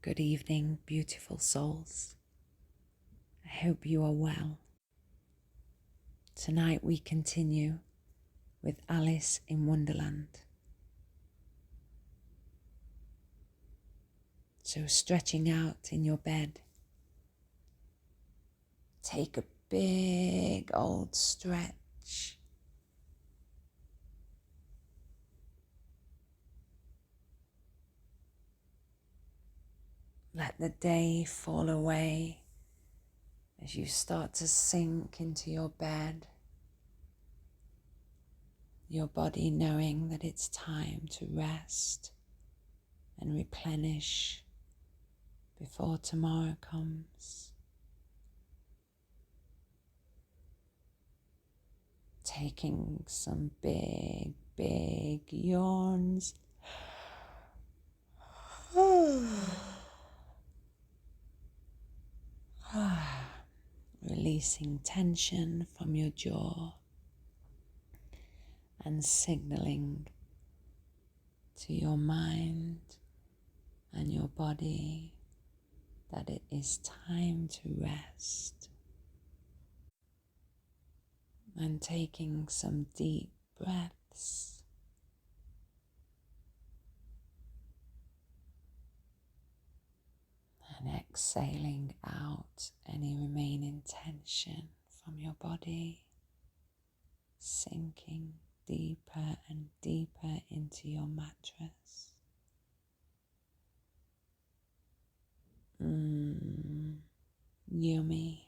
Good evening, beautiful souls. I hope you are well. Tonight we continue with Alice in Wonderland. So stretching out in your bed, take a big old stretch. Let the day fall away as you start to sink into your bed, your body knowing that it's time to rest and replenish before tomorrow comes. Taking some big yawns. Releasing tension from your jaw and signaling to your mind and your body that it is time to rest. And taking some deep breaths. And exhaling out any remaining tension from your body, sinking deeper and deeper into your mattress. Yummy.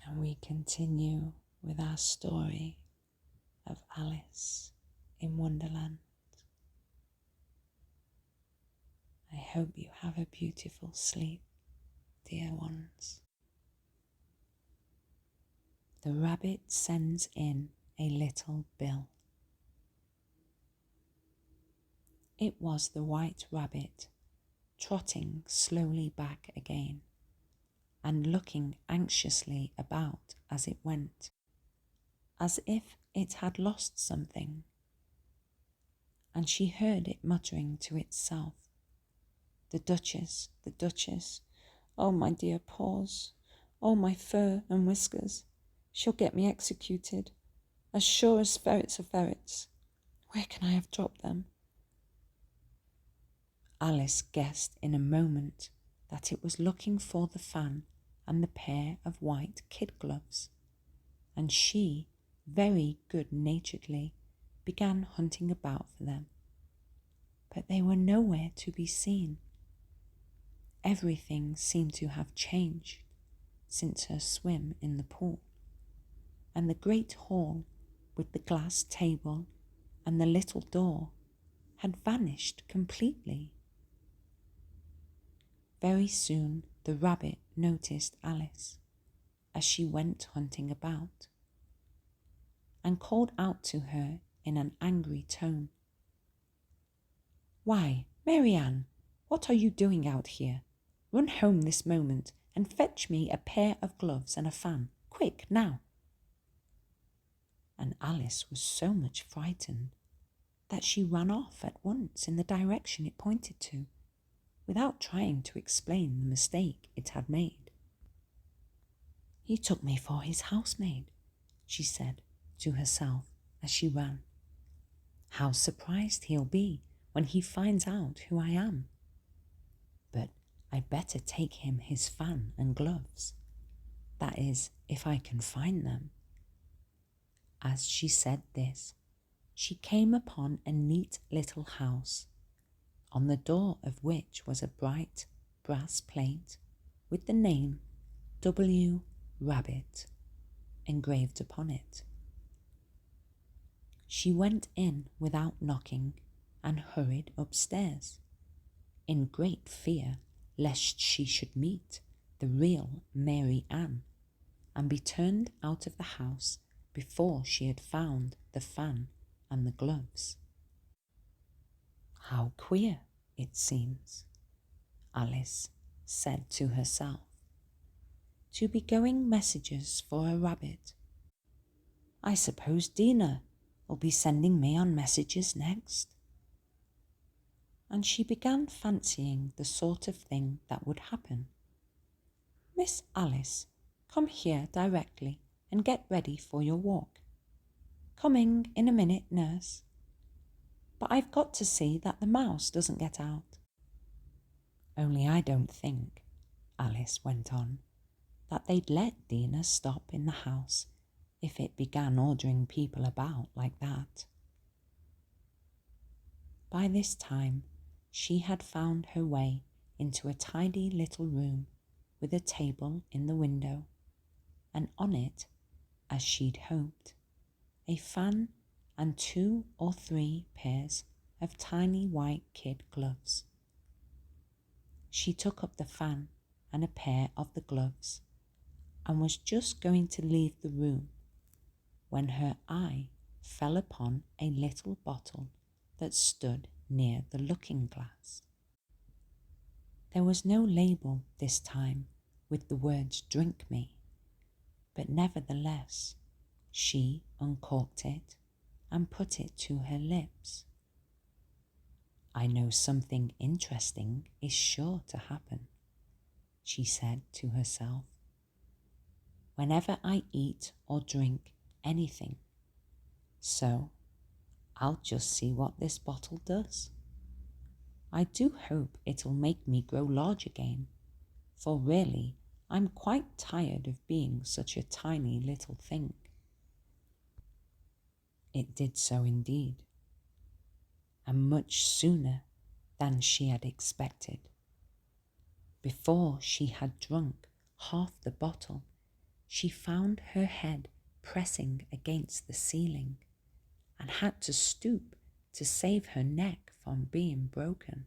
And we continue with our story of Alice in Wonderland. I hope you have a beautiful sleep, dear ones. The rabbit sends in a little bill. It was the white rabbit, trotting slowly back again, and looking anxiously about as it went, as if it had lost something. And she heard it muttering to itself, the Duchess, oh my dear paws, oh my fur and whiskers, she'll get me executed, as sure as ferrets are ferrets. Where can I have dropped them?" Alice guessed in a moment that it was looking for the fan and the pair of white kid gloves, and she, very good-naturedly, began hunting about for them. But they were nowhere to be seen. Everything seemed to have changed since her swim in the pool, and the great hall with the glass table and the little door had vanished completely. Very soon the rabbit noticed Alice as she went hunting about, and called out to her in an angry tone, "Why, Mary Ann, what are you doing out here? Run home this moment and fetch me a pair of gloves and a fan. Quick, now!" And Alice was so much frightened that she ran off at once in the direction it pointed to, without trying to explain the mistake it had made. "He took me for his housemaid," she said to herself as she ran. "How surprised he'll be when he finds out who I am. But I'd better take him his fan and gloves. That is, if I can find them." As she said this, she came upon a neat little house, on the door of which was a bright brass plate with the name W. Rabbit engraved upon it. She went in without knocking and hurried upstairs, in great fear lest she should meet the real Mary Ann and be turned out of the house before she had found the fan and the gloves. "How queer it seems," Alice said to herself, "to be going messages for a rabbit. I suppose Dina will be sending me on messages next. And she began fancying the sort of thing that would happen. Miss Alice, come here directly and get ready for your walk. Coming in a minute, nurse. But I've got to see that the mouse doesn't get out. Only I don't think, Alice went on, that they'd let Dina stop in the house if it began ordering people about like that. By this time, she had found her way into a tidy little room with a table in the window, and on it, as she'd hoped, a fan and 2 or 3 pairs of tiny white kid gloves. She took up the fan and a pair of the gloves and was just going to leave the room when her eye fell upon a little bottle that stood near the looking glass. There was no label this time with the words "Drink me," but nevertheless she uncorked it and put it to her lips. I know something interesting is sure to happen, she said to herself, whenever I eat or drink anything. So I'll just see what this bottle does. I do hope it'll make me grow large again, for really I'm quite tired of being such a tiny little thing. It did so indeed, and much sooner than she had expected. Before she had drunk half the bottle, she found her head pressing against the ceiling and had to stoop to save her neck from being broken.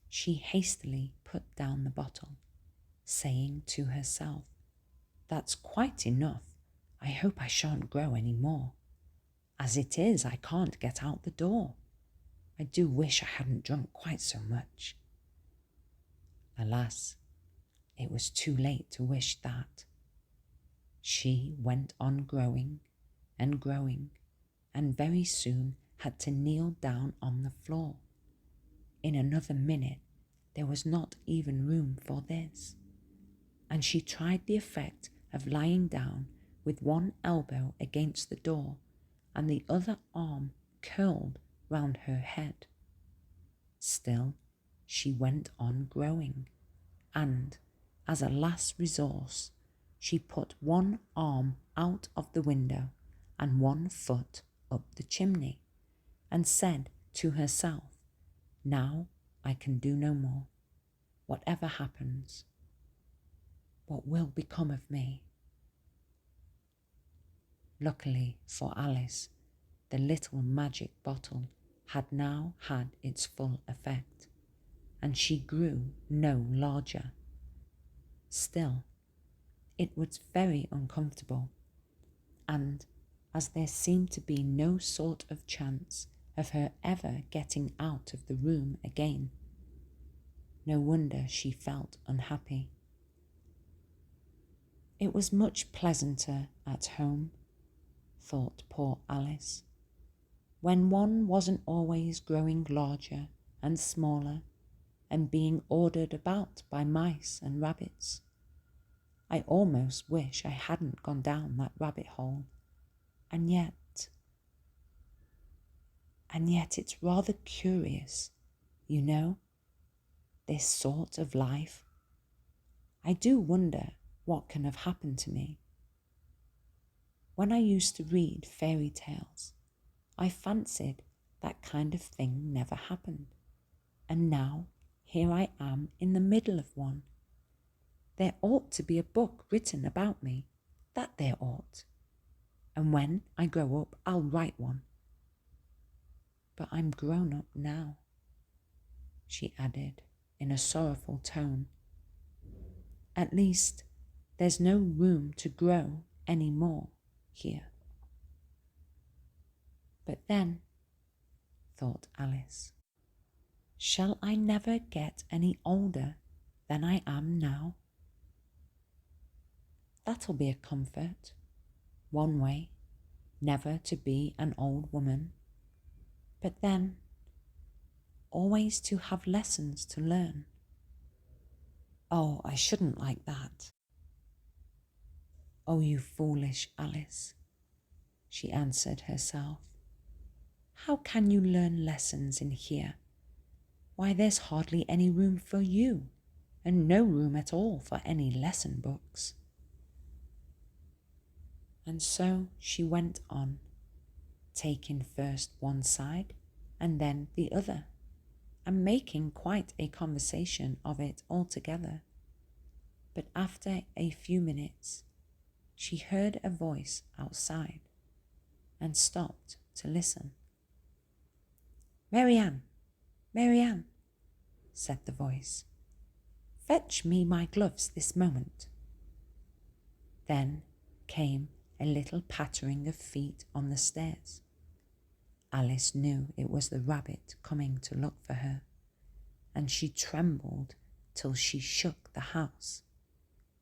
She hastily put down the bottle, saying to herself, "That's quite enough. I hope I shan't grow any more. As it is, I can't get out the door. I do wish I hadn't drunk quite so much." Alas, it was too late to wish that. She went on growing and growing, and very soon had to kneel down on the floor. In another minute, there was not even room for this, and she tried the effect of lying down with one elbow against the door and the other arm curled round her head. Still, she went on growing, and, as a last resource, she put one arm out of the window and one foot up the chimney, and said to herself, "Now I can do no more. Whatever happens, what will become of me?" Luckily for Alice, the little magic bottle had now had its full effect, and she grew no larger. Still, it was very uncomfortable, and as there seemed to be no sort of chance of her ever getting out of the room again, no wonder she felt unhappy. It was much pleasanter at home, thought poor Alice, when one wasn't always growing larger and smaller and being ordered about by mice and rabbits. I almost wish I hadn't gone down that rabbit hole, and yet it's rather curious, you know, this sort of life. I do wonder what can have happened to me. When I used to read fairy tales, I fancied that kind of thing never happened, and now here I am in the middle of one. There ought to be a book written about me, that there ought, and when I grow up I'll write one. But I'm grown up now, she added in a sorrowful tone. At least there's no room to grow any more here. But then, thought Alice, shall I never get any older than I am now? That'll be a comfort, one way, never to be an old woman, but then always to have lessons to learn. Oh, I shouldn't like that. Oh, you foolish Alice, she answered herself. How can you learn lessons in here? Why, there's hardly any room for you, and no room at all for any lesson books. And so she went on, taking first one side and then the other, and making quite a conversation of it altogether. But after a few minutes, she heard a voice outside and stopped to listen. "Marianne, Marianne," said the voice, "fetch me my gloves this moment." Then came a little pattering of feet on the stairs. Alice knew it was the rabbit coming to look for her, and she trembled till she shook the house,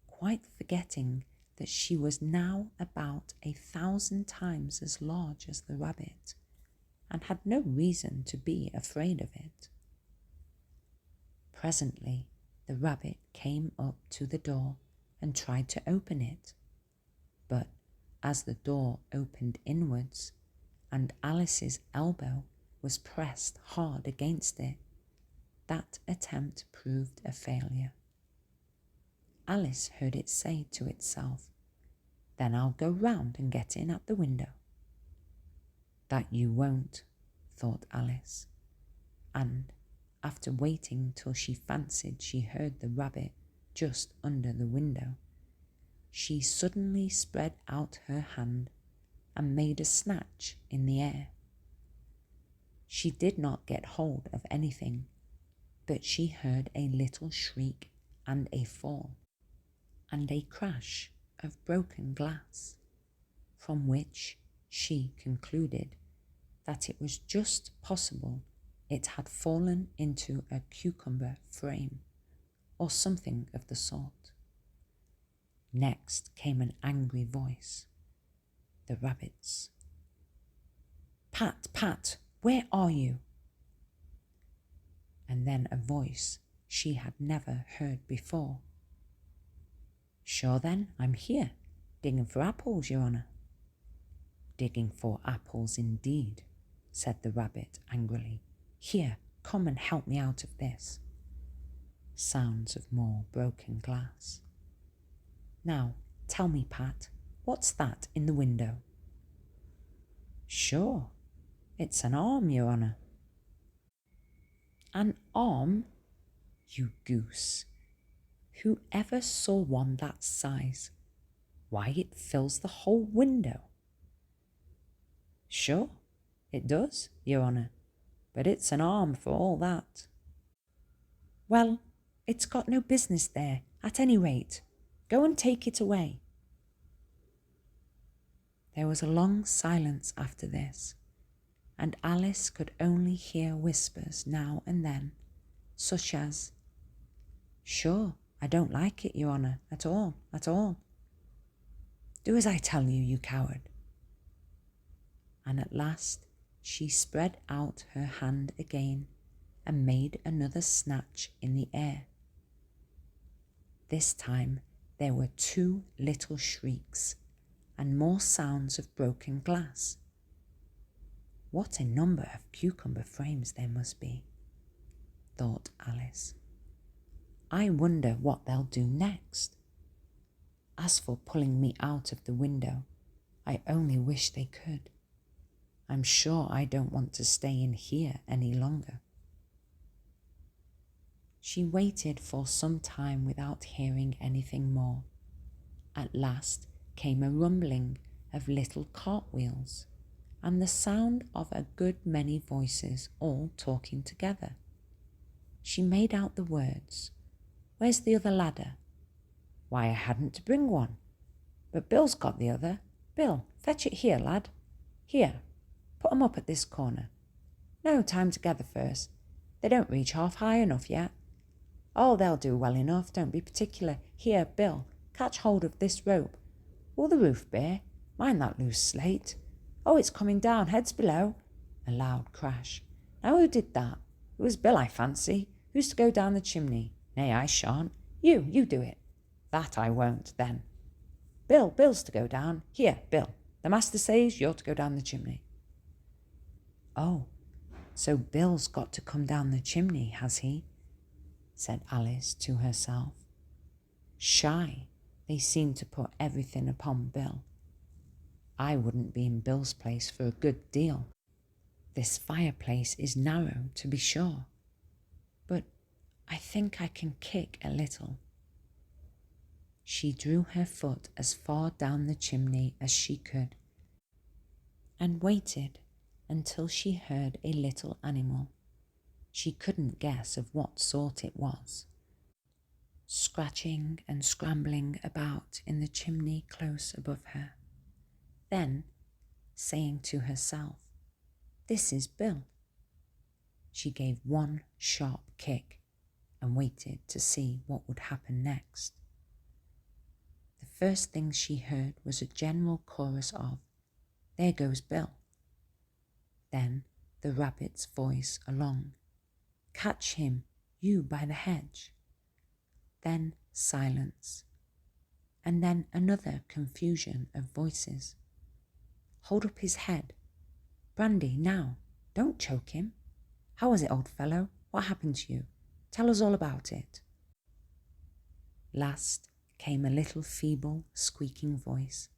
quite forgetting that she was now about 1,000 times as large as the rabbit, and had no reason to be afraid of it. Presently the rabbit came up to the door and tried to open it, but as the door opened inwards, and Alice's elbow was pressed hard against it, that attempt proved a failure. Alice heard it say to itself, "Then I'll go round and get in at the window." "That you won't," thought Alice, and after waiting till she fancied she heard the rabbit just under the window, she suddenly spread out her hand and made a snatch in the air. She did not get hold of anything, but she heard a little shriek and a fall, and a crash of broken glass, from which she concluded that it was just possible it had fallen into a cucumber frame, or something of the sort. Next came an angry voice, the rabbit's. "Pat, Pat, where are you?" And then a voice she had never heard before. "Sure then, I'm here, digging for apples, your honour." "Digging for apples indeed," said the rabbit angrily. "Here, come and help me out of this." Sounds of more broken glass. "Now, tell me, Pat, what's that in the window?" "Sure, it's an arm, your honour." "An arm? You goose! Who ever saw one that size? Why, it fills the whole window." "Sure, it does, your honour, but it's an arm for all that." "Well, it's got no business there, at any rate. Go and take it away." There was a long silence after this, and Alice could only hear whispers now and then, such as, "Sure, I don't like it, your honour, at all, at all." "Do as I tell you, you coward." And at last she spread out her hand again and made another snatch in the air. This time there were 2 little shrieks and more sounds of broken glass. What a number of cucumber frames there must be, thought Alice. I wonder what they'll do next. As for pulling me out of the window, I only wish they could. I'm sure I don't want to stay in here any longer. She waited for some time without hearing anything more. At last came a rumbling of little cartwheels, and the sound of a good many voices all talking together. She made out the words, "Where's the other ladder?" "Why, I hadn't to bring one. But Bill's got the other. Bill, fetch it here, lad. Here, put 'em up at this corner. No, tie 'em together first. They don't reach half high enough yet. Oh, they'll do well enough, don't be particular. Here, Bill, catch hold of this rope. Will the roof bear? Mind that loose slate. Oh, it's coming down, heads below. A loud crash. Now who did that? It was Bill, I fancy. Who's to go down the chimney? Nay, I shan't. You do it. That I won't, then. Bill's to go down. Here, Bill. The master says you're to go down the chimney. Oh, so Bill's got to come down the chimney, has he? Said Alice to herself. Shy, they seem to put everything upon Bill. I wouldn't be in Bill's place for a good deal. This fireplace is narrow, to be sure, but I think I can kick a little. She drew her foot as far down the chimney as she could and waited until she heard a little animal. She couldn't guess of what sort it was, scratching and scrambling about in the chimney close above her. Then, saying to herself, "This is Bill," she gave one sharp kick and waited to see what would happen next. The first thing she heard was a general chorus of, "There goes Bill." Then the rabbit's voice along, "Catch him, you by the hedge." Then silence, and then another confusion of voices. "Hold up his head. Brandy, now, don't choke him. How was it, old fellow? What happened to you? Tell us all about it." Last came a little feeble, squeaking voice.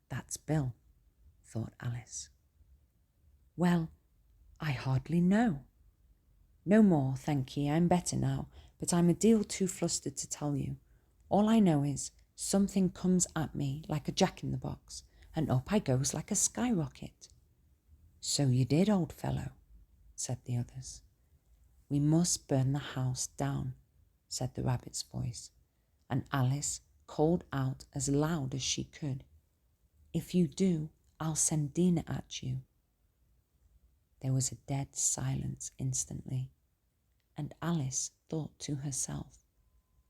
"That's Bill," thought Alice. "Well, I hardly know. No more, thank ye, I'm better now, but I'm a deal too flustered to tell you. All I know is something comes at me like a jack-in-the-box, and up I goes like a skyrocket." "So you did, old fellow," said the others. "We must burn the house down," said the rabbit's voice, and Alice called out as loud as she could, "If you do, I'll send Dina at you." There was a dead silence instantly, and Alice thought to herself,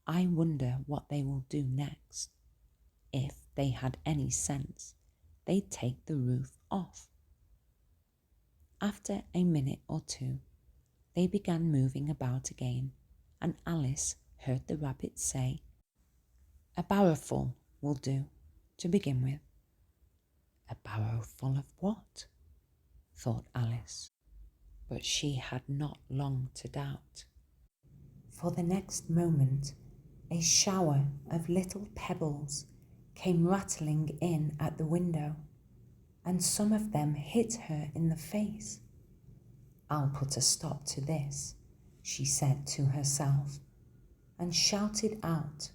"I wonder what they will do next. If they had any sense, they'd take the roof off." After a minute or two, they began moving about again, and Alice heard the rabbit say, "A barrowful will do, to begin with." A barrowful of what? thought Alice, but she had not long to doubt. For the next moment, a shower of little pebbles came rattling in at the window, and some of them hit her in the face. "I'll put a stop to this," she said to herself, and shouted out,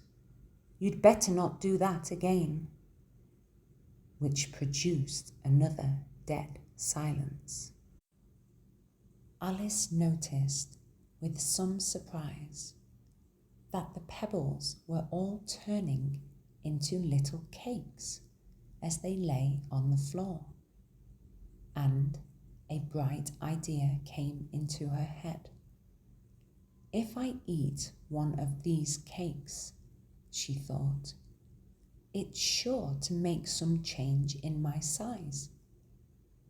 "You'd better not do that again," which produced another dead silence. Alice noticed, with some surprise, that the pebbles were all turning into little cakes as they lay on the floor, and a bright idea came into her head. "If I eat one of these cakes," she thought, "it's sure to make some change in my size,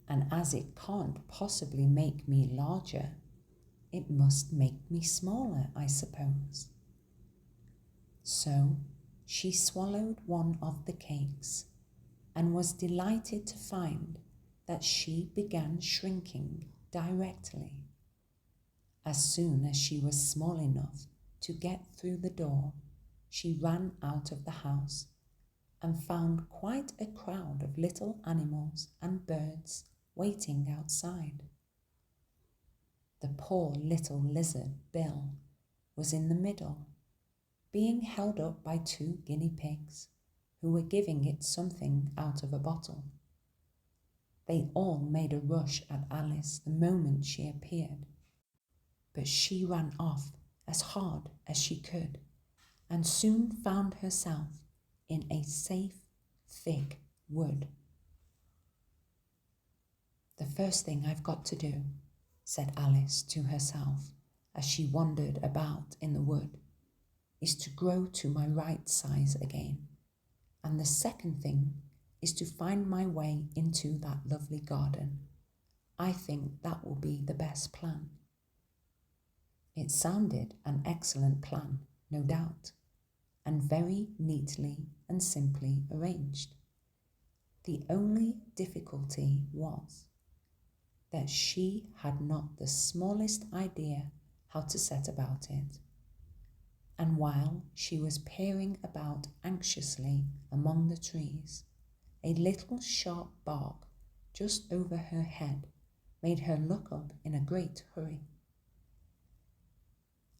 and as it can't possibly make me larger, it must make me smaller, I suppose." So she swallowed one of the cakes and was delighted to find that she began shrinking directly. As soon as she was small enough to get through the door, she ran out of the house and found quite a crowd of little animals and birds waiting outside. The poor little lizard, Bill, was in the middle, being held up by 2 guinea pigs who were giving it something out of a bottle. They all made a rush at Alice the moment she appeared, but she ran off as hard as she could and soon found herself in a safe, thick wood. "The first thing I've got to do," said Alice to herself as she wandered about in the wood, "is to grow to my right size again, and the second thing is to find my way into that lovely garden. I think that will be the best plan." It sounded an excellent plan, no doubt, and very neatly and simply arranged. The only difficulty was that she had not the smallest idea how to set about it. And while she was peering about anxiously among the trees, a little sharp bark just over her head made her look up in a great hurry.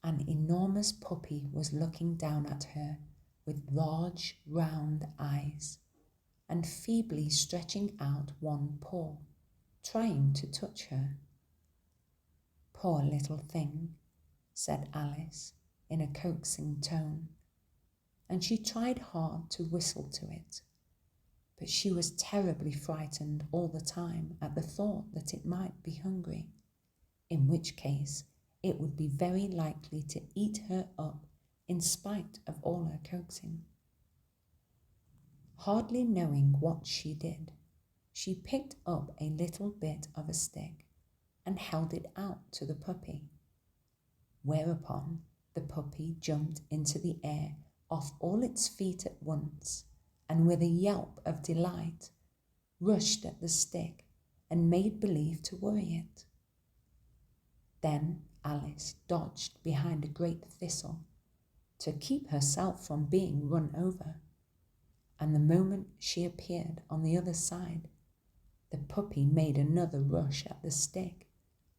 An enormous puppy was looking down at her with large, round eyes, and feebly stretching out one paw, trying to touch her. "Poor little thing," said Alice in a coaxing tone, and she tried hard to whistle to it, but she was terribly frightened all the time at the thought that it might be hungry, in which case it would be very likely to eat her up in spite of all her coaxing. Hardly knowing what she did, she picked up a little bit of a stick and held it out to the puppy, whereupon the puppy jumped into the air off all its feet at once, and with a yelp of delight rushed at the stick and made believe to worry it. Then Alice dodged behind a great thistle to keep herself from being run over, and the moment she appeared on the other side, the puppy made another rush at the stick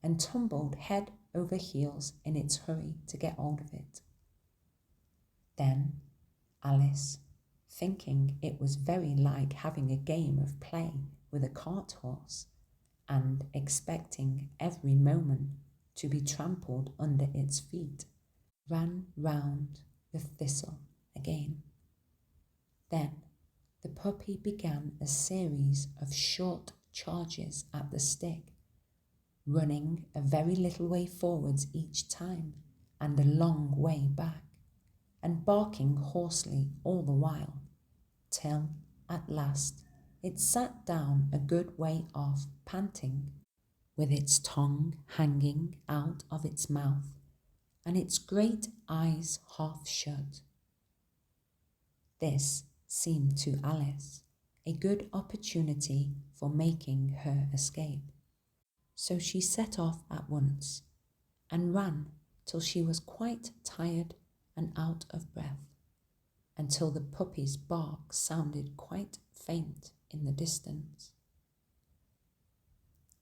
and tumbled head over heels in its hurry to get hold of it. Then Alice, thinking it was very like having a game of play with a cart horse, and expecting every moment to be trampled under its feet, ran round the thistle again. Then the puppy began a series of short charges at the stick, running a very little way forwards each time and a long way back, and barking hoarsely all the while, till at last it sat down a good way off, panting, with its tongue hanging out of its mouth and its great eyes half shut. This seemed to Alice a good opportunity for making her escape, so she set off at once and ran till she was quite tired and out of breath, until the puppy's bark sounded quite faint in the distance.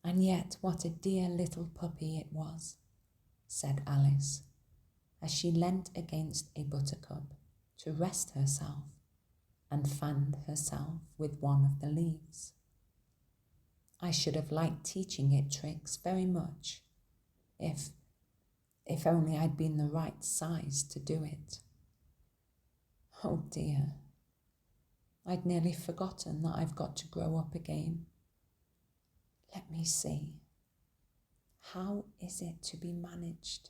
"And yet what a dear little puppy it was," said Alice, as she leant against a buttercup to rest herself and fanned herself with one of the leaves. "I should have liked teaching it tricks very much, if only I'd been the right size to do it. Oh dear, I'd nearly forgotten that I've got to grow up again. Let me see. How is it to be managed?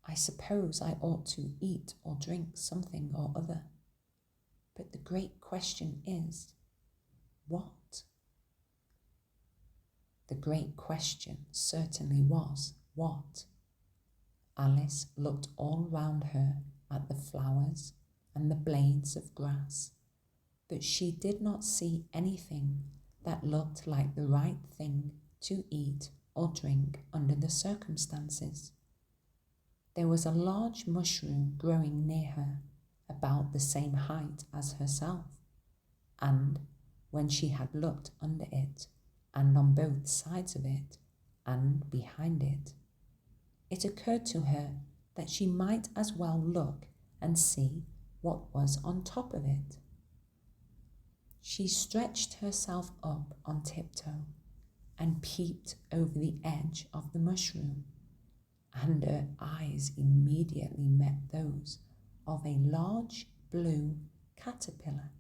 I suppose I ought to eat or drink something or other. But the great question is, what?" The great question certainly was, what? Alice looked all round her at the flowers and the blades of grass, but she did not see anything that looked like the right thing to eat or drink under the circumstances. There was a large mushroom growing near her, about the same height as herself, and when she had looked under it, and on both sides of it, and behind it, it occurred to her that she might as well look and see what was on top of it. She stretched herself up on tiptoe and peeped over the edge of the mushroom, and her eyes immediately met those of a large blue caterpillar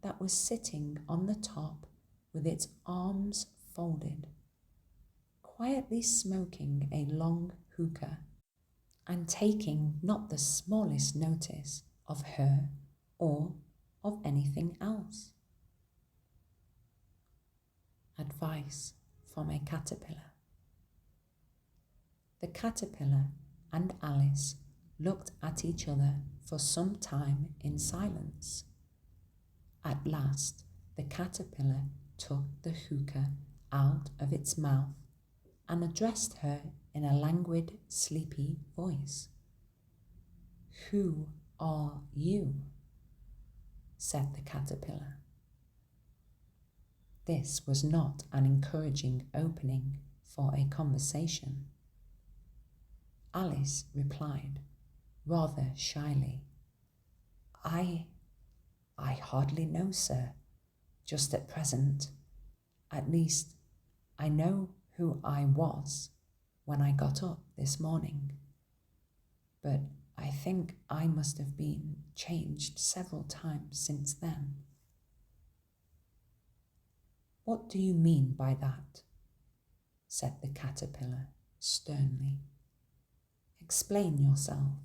that was sitting on the top with its arms folded, quietly smoking a long hookah and taking not the smallest notice of her or of anything else. Advice from a caterpillar. The caterpillar and Alice looked at each other for some time in silence. At last, the caterpillar took the hookah out of its mouth and addressed her in a languid, sleepy voice. "Who are you?" said the caterpillar. This was not an encouraging opening for a conversation. Alice replied, rather shyly, I hardly know, sir, just at present. At least, I know who I was when I got up this morning, but I think I must have been changed several times since then. What do you mean by that? Said the caterpillar sternly. Explain yourself.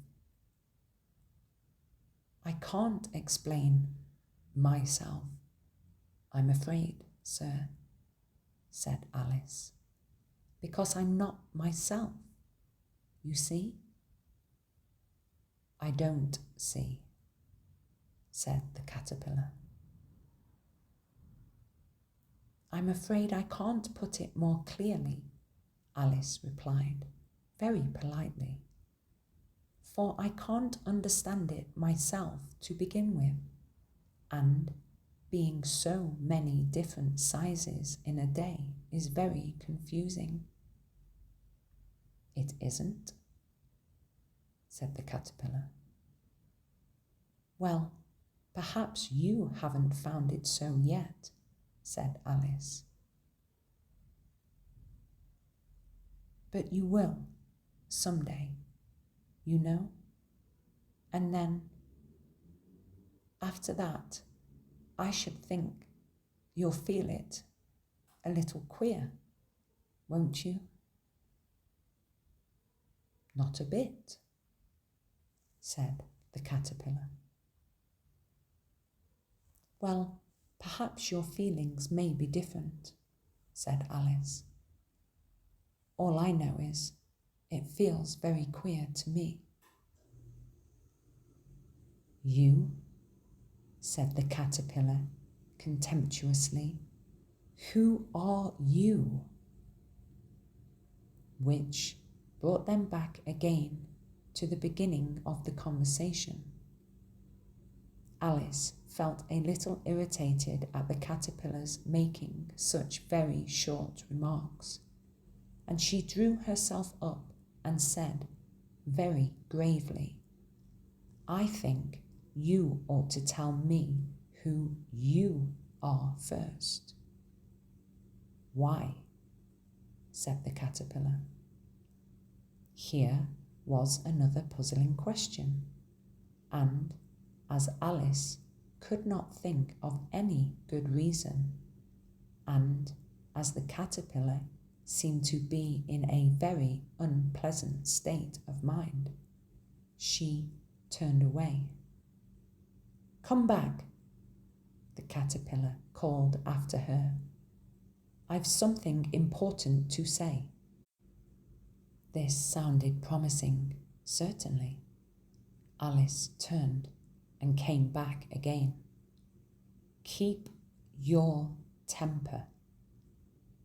I can't explain myself, I'm afraid, sir, said Alice, because I'm not myself, you see? I don't see, said the caterpillar. I'm afraid I can't put it more clearly, Alice replied, very politely, for I can't understand it myself to begin with, and being so many different sizes in a day is very confusing. It isn't, said the caterpillar. Well, perhaps you haven't found it so yet, said Alice. But you will, someday, you know? And then, after that, I should think you'll feel it a little queer, won't you? Not a bit, said the caterpillar. Well, perhaps your feelings may be different, said Alice. All I know is it feels very queer to me. You? Said the caterpillar contemptuously. Who are you? Which brought them back again to the beginning of the conversation. Alice felt a little irritated at the caterpillar's making such very short remarks, and she drew herself up and said very gravely, I think you ought to tell me who you are first. Why? Said the caterpillar. Here was another puzzling question, and as Alice could not think of any good reason, and as the caterpillar seemed to be in a very unpleasant state of mind, she turned away. Come back, the caterpillar called after her. I've something important to say. This sounded promising, certainly. Alice turned and came back again. Keep your temper,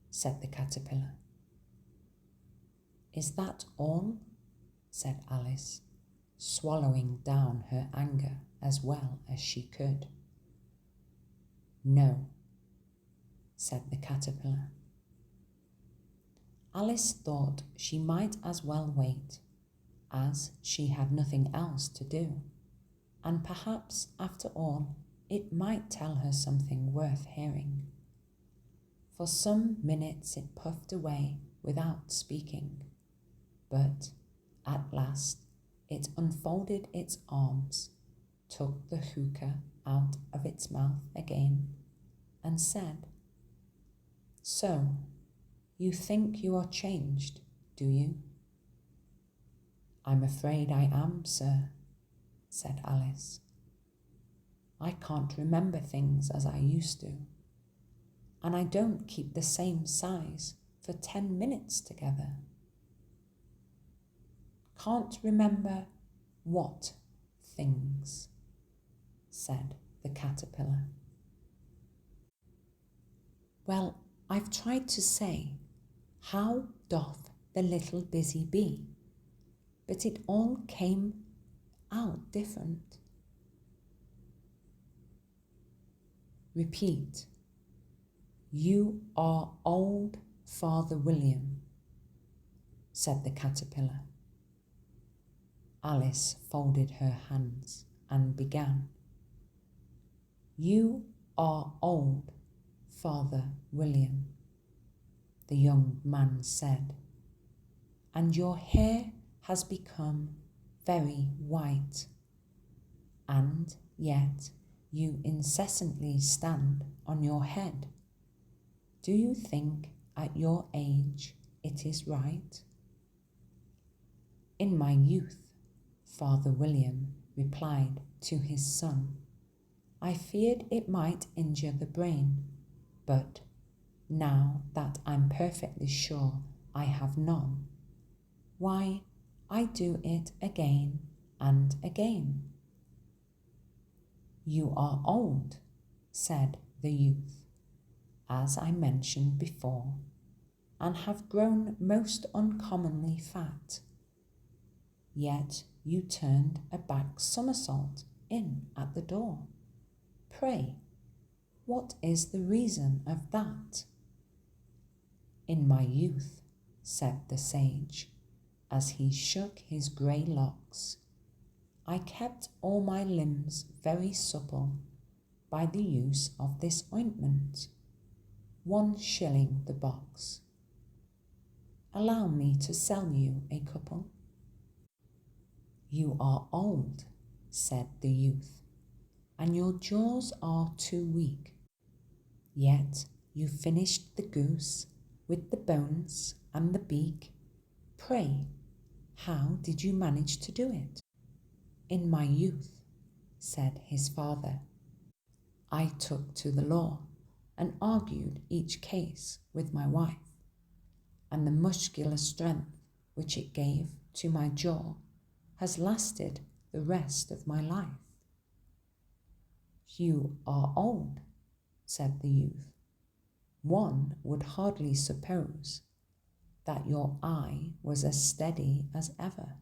said the caterpillar. Is that all? Said Alice, swallowing down her anger as well as she could. No, said the caterpillar. Alice thought she might as well wait, as she had nothing else to do, and perhaps, after all, it might tell her something worth hearing. For some minutes it puffed away without speaking, but at last it unfolded its arms, took the hookah out of its mouth again, and said, So, you think you are changed, do you? I'm afraid I am, sir, said Alice. I can't remember things as I used to. and I don't keep the same size for 10 minutes together. Can't remember what things, said the caterpillar. Well, I've tried to say, how doth the little busy bee, but it all came out different. Repeat. You are old, Father William, said the caterpillar. Alice folded her hands and began. You are old, Father William, the young man said, and your hair has become very white, and yet you incessantly stand on your head. Do you think at your age it is right? In my youth, Father William replied to his son, I feared it might injure the brain, but now that I'm perfectly sure I have none, why, I do it again and again. You are old, said the youth, as I mentioned before, and have grown most uncommonly fat. Yet you turned a back somersault in at the door. Pray, what is the reason of that? In my youth, said the sage, as he shook his grey locks, I kept all my limbs very supple by the use of this ointment, 1 shilling the box. Allow me to sell you a couple. You are old, said the youth, and your jaws are too weak. Yet you finished the goose with the bones and the beak. Pray, how did you manage to do it? In my youth, said his father, I took to the law and argued each case with my wife, and the muscular strength which it gave to my jaw has lasted the rest of my life. You are old, said the youth. One would hardly suppose that your eye was as steady as ever,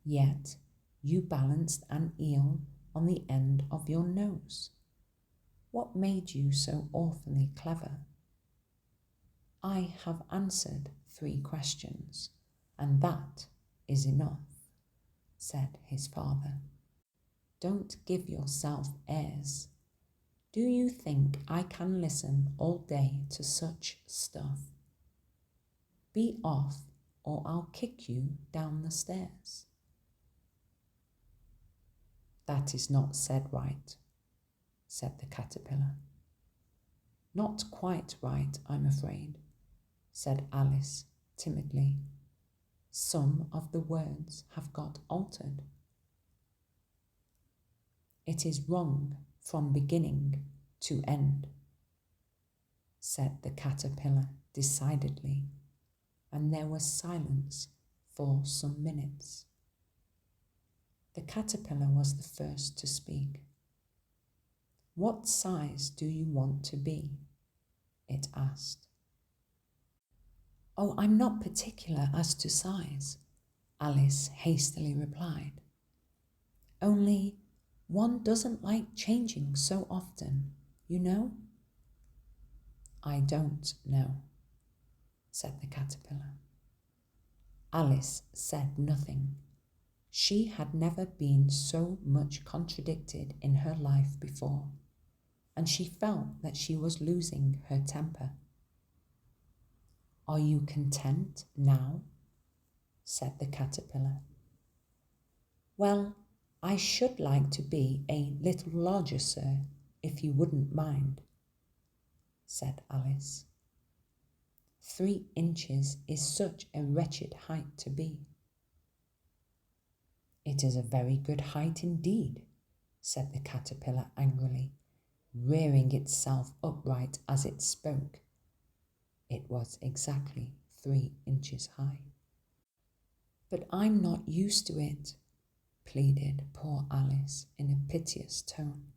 yet you balanced an eel on the end of your nose. What made you so awfully clever? I have answered 3 questions, and that is enough, said his father. Don't give yourself airs. Do you think I can listen all day to such stuff? Be off, or I'll kick you down the stairs. That is not said right, said the caterpillar. Not quite right, I'm afraid, said Alice timidly. Some of the words have got altered. It is wrong from beginning to end, said the caterpillar decidedly, and there was silence for some minutes. The caterpillar was the first to speak. What size do you want to be? It asked. Oh, I'm not particular as to size, Alice hastily replied. Only one doesn't like changing so often, you know? I don't know, said the caterpillar. Alice said nothing. She had never been so much contradicted in her life before, and she felt that she was losing her temper. Are you content now? Said the caterpillar. Well, I should like to be a little larger, sir, if you wouldn't mind, said Alice. 3 inches is such a wretched height to be. It is a very good height indeed, said the caterpillar angrily. rearing itself upright as it spoke. It was exactly 3 inches high. "But I'm not used to it," pleaded poor Alice in a piteous tone,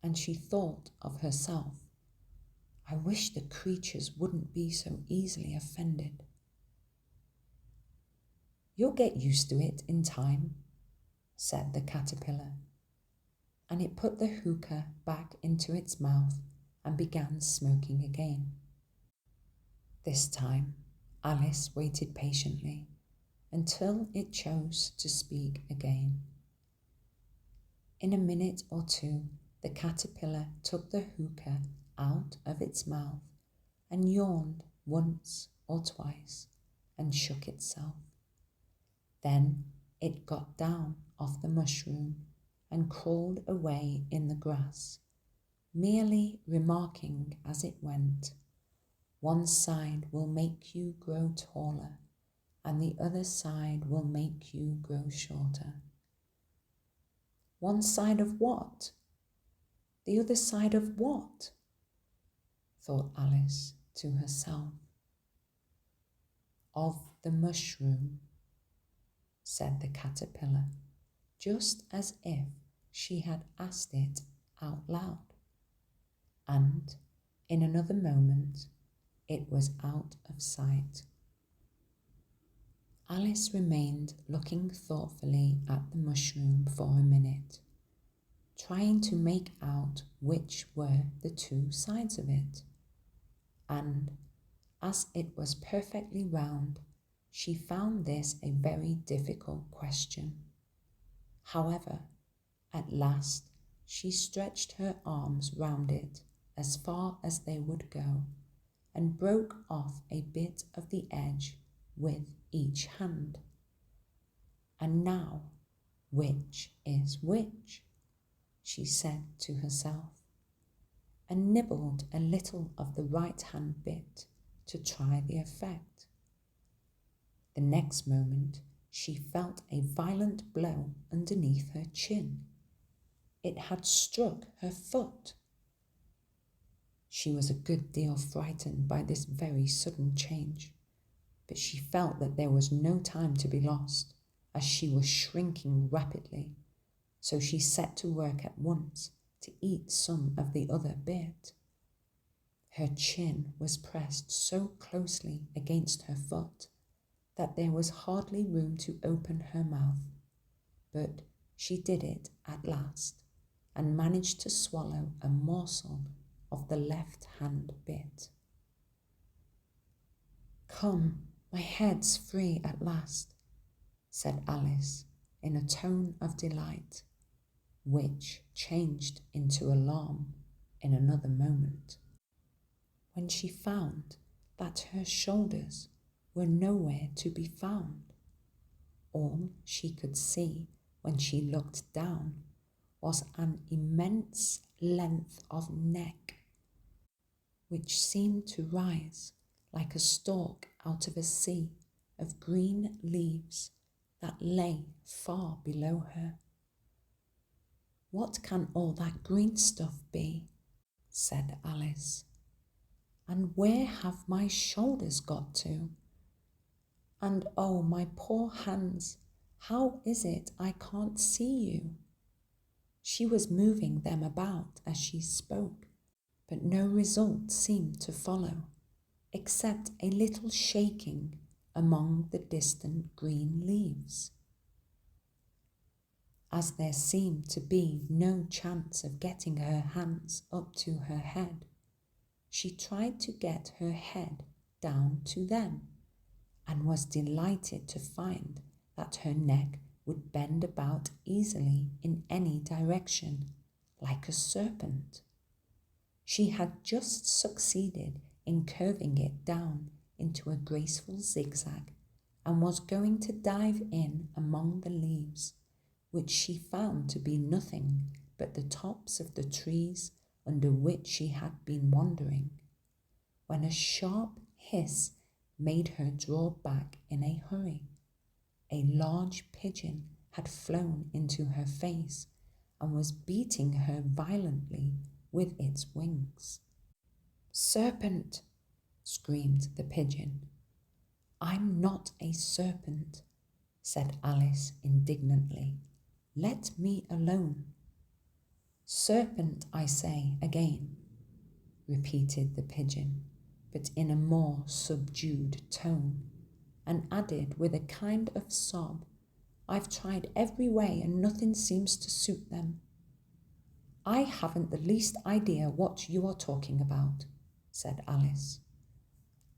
and she thought of herself. "I wish the creatures wouldn't be so easily offended." "You'll get used to it in time," said the caterpillar, and it put the hookah back into its mouth and began smoking again. This time, Alice waited patiently until it chose to speak again. In a minute or two, the caterpillar took the hookah out of its mouth and yawned once or twice and shook itself. Then it got down off the mushroom and crawled away in the grass, merely remarking as it went, "One side will make you grow taller, and the other side will make you grow shorter." "One side of what? The other side of what?" thought Alice to herself. "Of the mushroom," said the caterpillar, just as if she had asked it out loud. And in another moment, it was out of sight. Alice remained looking thoughtfully at the mushroom for a minute, trying to make out which were the 2 sides of it. And as it was perfectly round, she found this a very difficult question. However, at last she stretched her arms round it as far as they would go, and broke off a bit of the edge with each hand. "And now, which is which?" she said to herself, and nibbled a little of the right-hand bit to try the effect. The next moment she felt a violent blow underneath her chin. It had struck her foot. She was a good deal frightened by this very sudden change, but she felt that there was no time to be lost, as she was shrinking rapidly, so she set to work at once to eat some of the other bit. Her chin was pressed so closely against her foot that there was hardly room to open her mouth, but she did it at last and managed to swallow a morsel of the left-hand bit. "Come, my head's free at last," said Alice in a tone of delight, which changed into alarm in another moment, when she found that her shoulders were nowhere to be found. All she could see when she looked down was an immense length of neck, which seemed to rise like a stalk out of a sea of green leaves that lay far below her. "What can all that green stuff be?" said Alice. "And where have my shoulders got to? And oh, my poor hands, how is it I can't see you?" She was moving them about as she spoke, but no result seemed to follow, except a little shaking among the distant green leaves. As there seemed to be no chance of getting her hands up to her head, she tried to get her head down to them, and was delighted to find that her neck would bend about easily in any direction, like a serpent. She had just succeeded in curving it down into a graceful zigzag, and was going to dive in among the leaves, which she found to be nothing but the tops of the trees under which she had been wandering, when a sharp hiss made her draw back in a hurry. A large pigeon had flown into her face and was beating her violently with its wings. "Serpent!" screamed the pigeon. "I'm not a serpent," said Alice indignantly. "Let me alone." "Serpent, I say again," repeated the pigeon, but in a more subdued tone, and added with a kind of sob, "I've tried every way and nothing seems to suit them." "I haven't the least idea what you are talking about," said Alice.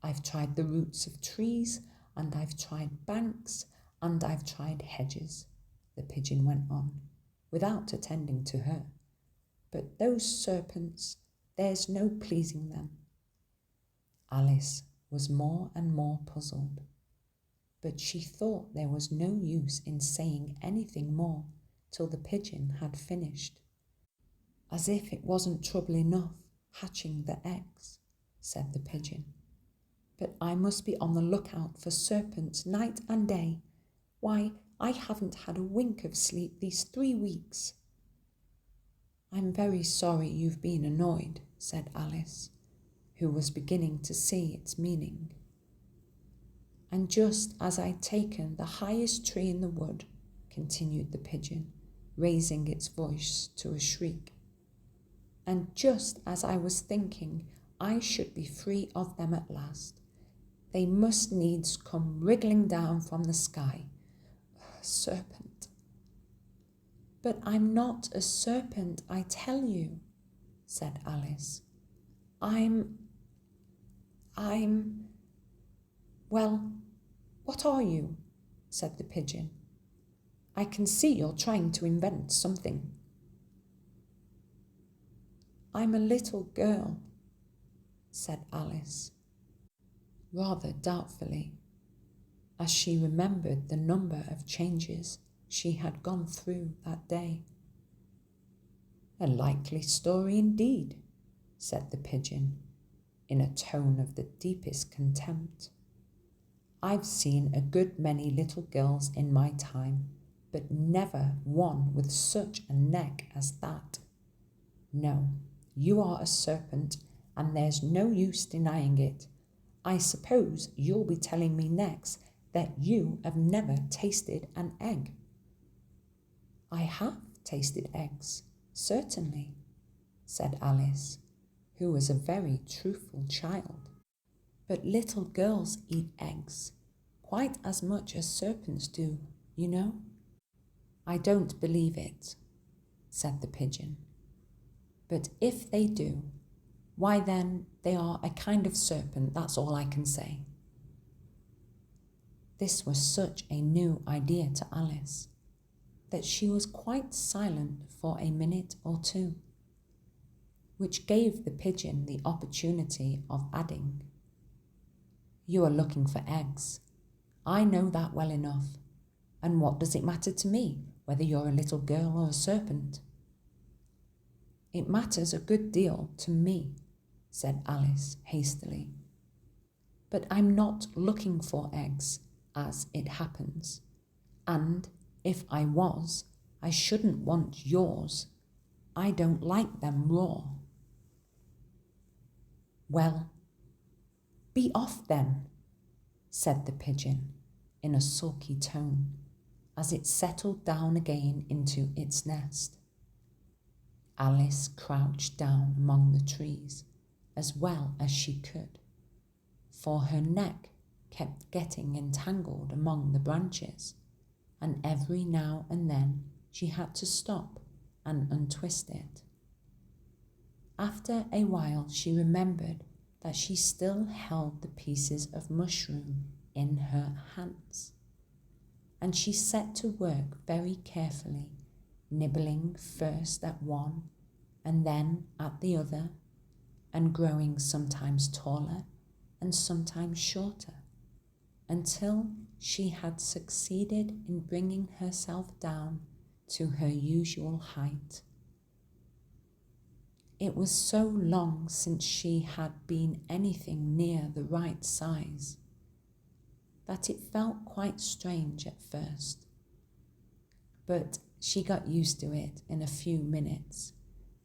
"I've tried the roots of trees, and I've tried banks, and I've tried hedges," the pigeon went on, without attending to her. "But those serpents, there's no pleasing them." Alice was more and more puzzled, but she thought there was no use in saying anything more till the pigeon had finished. "As if it wasn't trouble enough hatching the eggs," said the pigeon. "But I must be on the lookout for serpents night and day. Why, I haven't had a wink of sleep these 3 weeks." "I'm very sorry you've been annoyed," said Alice, who was beginning to see its meaning. "And just as I'd taken the highest tree in the wood," continued the pigeon, raising its voice to a shriek, "and just as I was thinking I should be free of them at last, they must needs come wriggling down from the sky. Serpent." "But I'm not a serpent, I tell you," said Alice. I'm... Well, what are you?" said the pigeon. "I can see you're trying to invent something." "I'm a little girl," said Alice, rather doubtfully, as she remembered the number of changes she had gone through that day. "A likely story indeed," said the pigeon, in a tone of the deepest contempt. "I've seen a good many little girls in my time, but never one with such a neck as that. No, you are a serpent, and there's no use denying it. I suppose you'll be telling me next that you have never tasted an egg." "I have tasted eggs, certainly," said Alice, who was a very truthful child. "But little girls eat eggs quite as much as serpents do, you know." "I don't believe it," said the pigeon. "But if they do, why then they are a kind of serpent, that's all I can say." This was such a new idea to Alice that she was quite silent for a minute or two, which gave the pigeon the opportunity of adding, "You are looking for eggs. I know that well enough. And what does it matter to me whether you're a little girl or a serpent?" "It matters a good deal to me," said Alice hastily. "But I'm not looking for eggs, as it happens. And if I was, I shouldn't want yours. I don't like them raw." "Well, be off then," said the pigeon in a sulky tone, as it settled down again into its nest. Alice crouched down among the trees as well as she could, for her neck kept getting entangled among the branches, and every now and then she had to stop and untwist it. After a while she remembered that she still held the pieces of mushroom in her hands, and she set to work very carefully, nibbling first at one and then at the other, and growing sometimes taller and sometimes shorter, until she had succeeded in bringing herself down to her usual height. It was so long since she had been anything near the right size that it felt quite strange at first, but she got used to it in a few minutes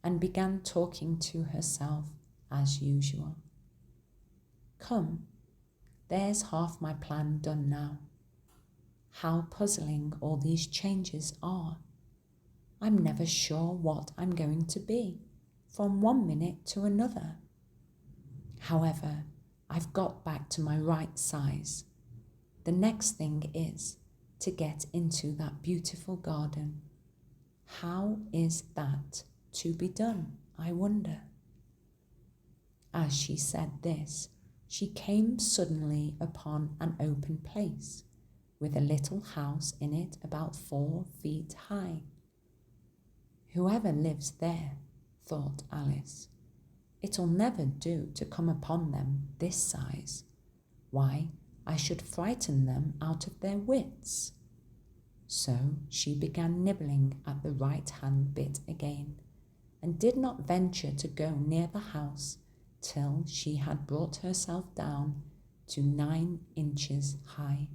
and began talking to herself as usual. Come, there's half my plan done now. How puzzling all these changes are. I'm never sure what I'm going to be from one minute to another. However, I've got back to my right size. The next thing is to get into that beautiful garden. How is that to be done, I wonder? As she said this, she came suddenly upon an open place with a little house in it about 4 feet high. Whoever lives there, thought Alice, it'll never do to come upon them this size. Why, I should frighten them out of their wits. So she began nibbling at the right-hand bit again, and did not venture to go near the house till she had brought herself down to 9 inches high.